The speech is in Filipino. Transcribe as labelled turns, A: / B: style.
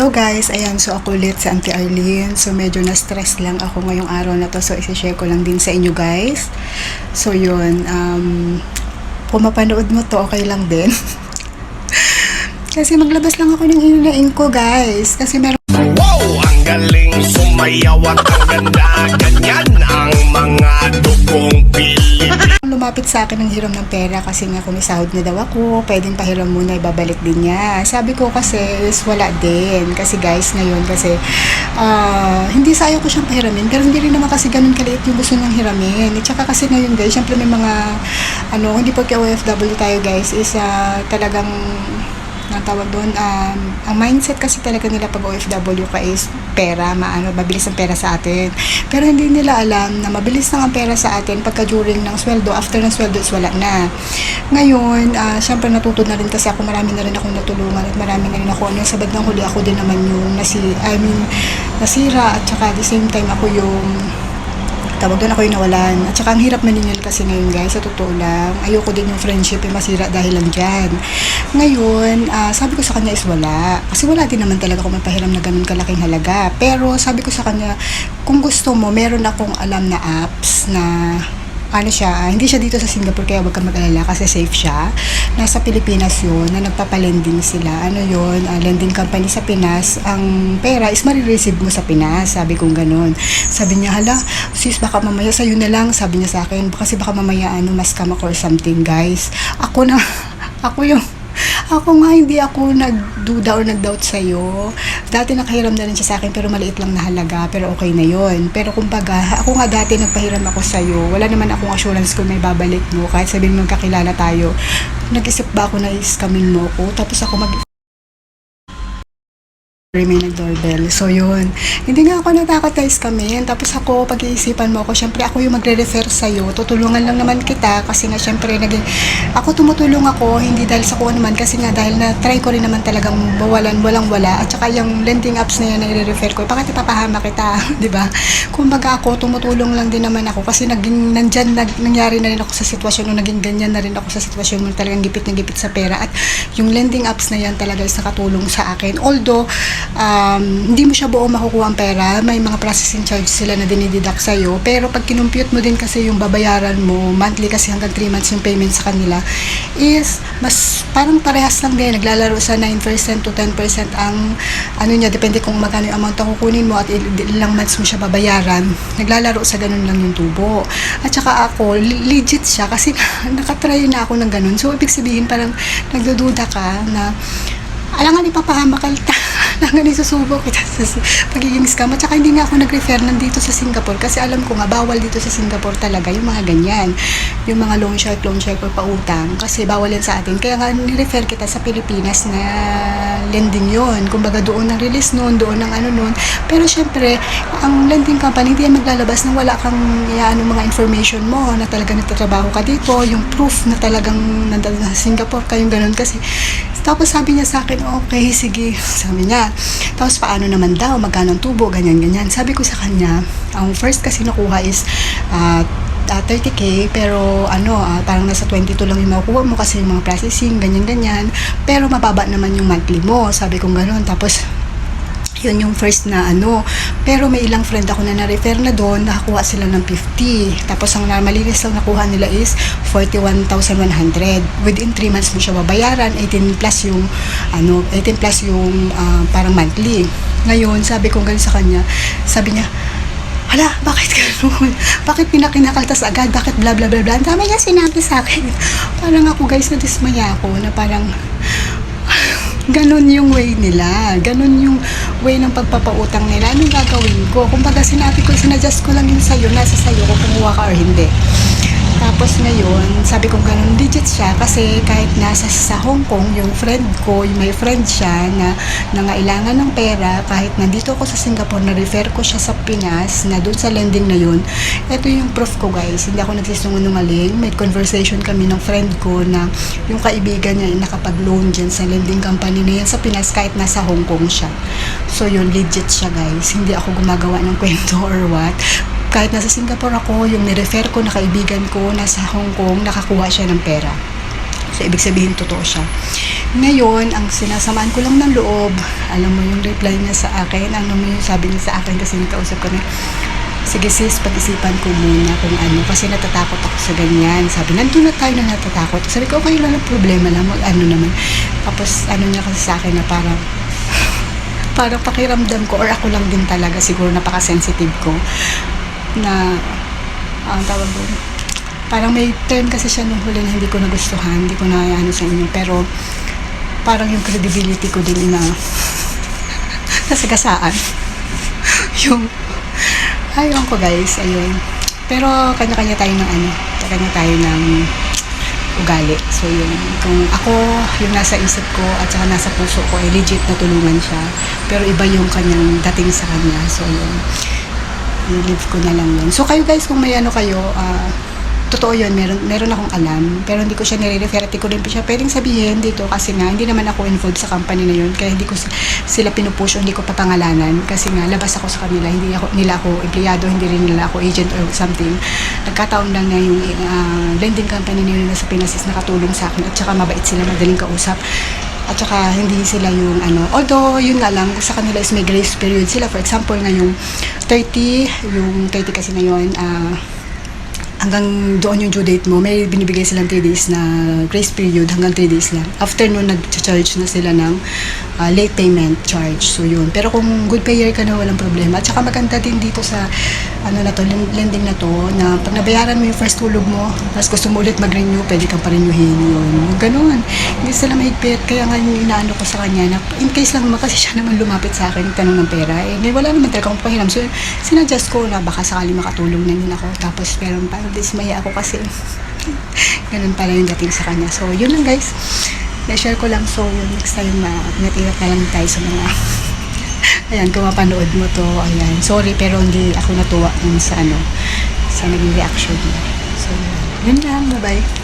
A: Hello guys, ayan, so ako ulit si Auntie Arlene. So medyo na-stress lang ako ngayong araw na to, so isi-share ko lang din sa inyo guys. So yun, kung mapanood mo to, okay lang din. Kasi maglabas lang ako ng hinunain ko guys. Kasi meron
B: ang galing sumayaw at ang ganda. Ganyan ang mga dugong Pilipino.
A: lumapit sa akin ng hiram ng pera kasi nga kung may sahod na daw ako, pwedeng pahiram muna, ibabalik din niya. Sabi ko kasi is wala din. Kasi guys, ngayon kasi hindi sayo ko siyang pahiramin, pero hindi rin naman kasi ganun kaliit yung gusto niyang hiramin. At saka kasi ngayon guys, syempre may mga hindi porke OFW tayo guys, is talagang tawag doon, ang mindset kasi talaga nila pag OFW ka is pera, mabilis ang pera sa atin. Pero hindi nila alam na mabilis lang ang pera sa atin pagka during ng sweldo, after ng sweldo is wala na. Ngayon, syempre natuto na rin kasi ako, marami na rin akong natulungan at marami na rin ako, sa bandang huli ako din naman yung nasira at saka at the same time ako yung tawag doon, ako yung nawalan. At saka ang hirap maningal kasi ngayon guys, sa totoo lang. Ayoko din yung friendship yung masira dahil lang dyan. Ngayon, sabi ko sa kanya is wala. Kasi wala din naman talaga kung mapahiram na ganun kalaking halaga. Pero sabi ko sa kanya, kung gusto mo, meron akong alam na apps na hindi siya dito sa Singapore, kaya wag kang mag-alala kasi safe siya. Nasa Pilipinas yun, na nagpapalending sila. Lending company sa Pinas. Ang pera is marireceive mo sa Pinas. Sabi kong ganun. Sabi niya, hala, sis, baka mamaya sa'yo na lang. Sabi niya sa akin, kasi baka mamaya mas scam ako or something, guys. Ako nga hindi ako nagduda or nagdoubt sa'yo. Dati nakahiram na rin siya sa akin pero maliit lang na halaga, pero okay na yon. Pero kumbaga, ako nga dati nagpahiram ako sa'yo, wala naman akong assurance kung may babalik mo, kahit sabihin mo kakilala tayo. Nag-isip ba ako na iskamin mo ko? Tapos ako may nag-doorbell. So, yun. Hindi nga ako natakot na iskamin. Tapos ako, pag-iisipan mo ako, syempre ako yung magre-refer sa'yo. Tutulungan lang naman kita kasi nga syempre ako tumutulong ako, hindi dahil sa kuha naman, kasi nga dahil na try ko rin naman talagang walang-wala. At saka yung lending apps na yan na i-refer ko, bakit ipapahama kita? Diba? Kumbaga ako, tumutulong lang din naman ako kasi nangyari na rin ako sa sitwasyon, naging ganyan na rin ako sa sitwasyon mo, talagang gipit na gipit sa pera. At yung lending apps na yan talaga is nakatulong sa akin. Although, hindi mo siya buo makukuha ang pera, may mga processing charge sila na dinideduct sa'yo, pero pag kinumpute mo din kasi yung babayaran mo monthly, kasi hanggang 3 months yung payment sa kanila, is mas parang parehas lang din, naglalaro sa 9% to 10% ang niya, depende kung magkano yung amount na kukunin mo at ilang months mo siya babayaran, naglalaro sa ganun lang yung tubo. At saka ako, legit siya kasi nakatry na ako ng ganun. So ibig sabihin parang nagdududa ka na alangan ipapahama ka alangan isusubo kita sa pagiging scam. At saka hindi nga ako nag-refer nandito sa Singapore kasi alam ko nga bawal dito sa Singapore talaga yung mga ganyan, yung mga loan shark or pautang, kasi bawal yan sa atin. Kaya nga ni-refer kita sa Pilipinas na lending yon. Kumbaga doon ang release noon, doon ang noon. Pero syempre ang lending company hindi yan maglalabas nang wala kang mga information mo na talaga nagtatrabaho ka dito, yung proof na talagang nandun sa Singapore ka, yung ganun. Kasi tapos sabi niya sa akin, okay, sige, sabi niya. Tapos paano naman daw, magkano ang tubo, ganyan. Sabi ko sa kanya, ang first kasi nakuha is 30k, pero parang nasa 22 lang yung makukuha mo kasi yung mga processing, ganyan. Pero mababa naman yung monthly mo, sabi ko gano'n. Tapos yun yung first na pero may ilang friend ako na na-refer na doon, nakakuha sila ng 50. Tapos ang malinis lang nakuha nila is 41,100. Within 3 months mo siya babayaran, 18 plus yung parang monthly. Ngayon, sabi ko ganun sa kanya, sabi niya, hala, bakit gano'n? Bakit pinakinakaltas agad? Bakit bla bla bla bla? Ang dami niya sinabi sa akin. Parang ako guys, nadismaya ako na parang ganun yung way nila. Ganun yung way ng pagpapautang nila. Anong gagawin ko? Kumbaga sinadjust ko lang yun sa'yo. Nasa sa'yo kung kumuha ka or hindi. Tapos ngayon, sabi ko ganun, legit siya kasi kahit nasa sa Hong Kong, yung friend ko, may friend siya na nangailangan ng pera, kahit nandito ako sa Singapore, na-refer ko siya sa Pinas, na doon sa lending na yun. Ito yung proof ko guys, hindi ako nagsisinungaling. May conversation kami ng friend ko na yung kaibigan niya nakapag-loan dyan sa lending company na yan sa Pinas kahit nasa Hong Kong siya. So yun, legit siya guys. Hindi ako gumagawa ng kwento or what. Kahit nasa Singapore ako, yung nirefer ko na kaibigan ko nasa Hong Kong, nakakuha siya ng pera. So, ibig sabihin, totoo siya. Ngayon, ang sinasamaan ko lang ng loob, alam mo yung reply niya sa akin, ano mo yung sabi niya sa akin kasi nagkausap ko na, sige sis, pag-isipan ko muna kung ano, kasi natatakot ako sa ganyan. Sabi, nandun na tayo na natatakot. Sabi ko, okay lang, problema lang, ano naman. Tapos, ano niya kasi sa akin na parang, parang pakiramdam ko, or ako lang din talaga, siguro napaka-sensitive ko, na, ang tawag doon, parang may term kasi siya nung huli na hindi ko nagustuhan, hindi ko na ano sa inyo, pero, parang yung credibility ko din na nasagasaan. Yung, ayun ko guys, ayun. Pero kanya-kanya tayo ng ano, kanya tayo ng ugali. So yun, kung ako, yung nasa isip ko at saka nasa puso ko, ay legit na tulungan siya. Pero iba yung kanyang dating sa kanya. So yun, i-leave ko na lang yun. So kayo guys, kung may ano kayo, totoo yun, meron akong alam, pero hindi ko siya nire-refer at hindi ko rin siya pwedeng sabihin dito kasi nga, hindi naman ako involved sa company na yun, kaya hindi ko sila pinupush o hindi ko papangalanan kasi nga, labas ako sa kanila, hindi nila ako empleyado, hindi rin nila ako agent or something. Nagkataon lang na yung lending company na yun nasa Pinas is nakatulong sa akin at saka mabait sila, madaling kausap. At saka hindi sila yung ano, although yun nga lang, sa kanila is may grace period sila. For example, nga yung 30 kasi ngayon, hanggang doon yung due date mo, may binibigay silang 3 days na grace period, hanggang 3 days lang. After nun, nag-charge na sila ng late payment charge. So yun. Pero kung good payer ka na, walang problema. At saka maganda din dito sa ano na to, lending na to, na pag nabayaran mo yung first tulog mo, tapos gusto mo ulit mag-renew, pwede kang pa-renewin yun. Ganun. Hindi sila mahigpit. Kaya nga yung inaano ko sa kanya, na in case lang naman kasi siya naman lumapit sa akin, tanong ng pera, eh, wala naman talaga akong pahiram. So, sinadjust ko na baka sakali makatulong na din ako. Tapos, pero parang dismaya ako kasi ganun pala yung dating sa kanya. So, yun lang guys. Na-share ko lang. So, yun, next time ingat-ingat na lang tayo sa mga ayan, kung mapanood mo to, ayan. Sorry, pero hindi ako natuwa sa ano, sa naging reaction niya. So, yun lang. Bye-bye.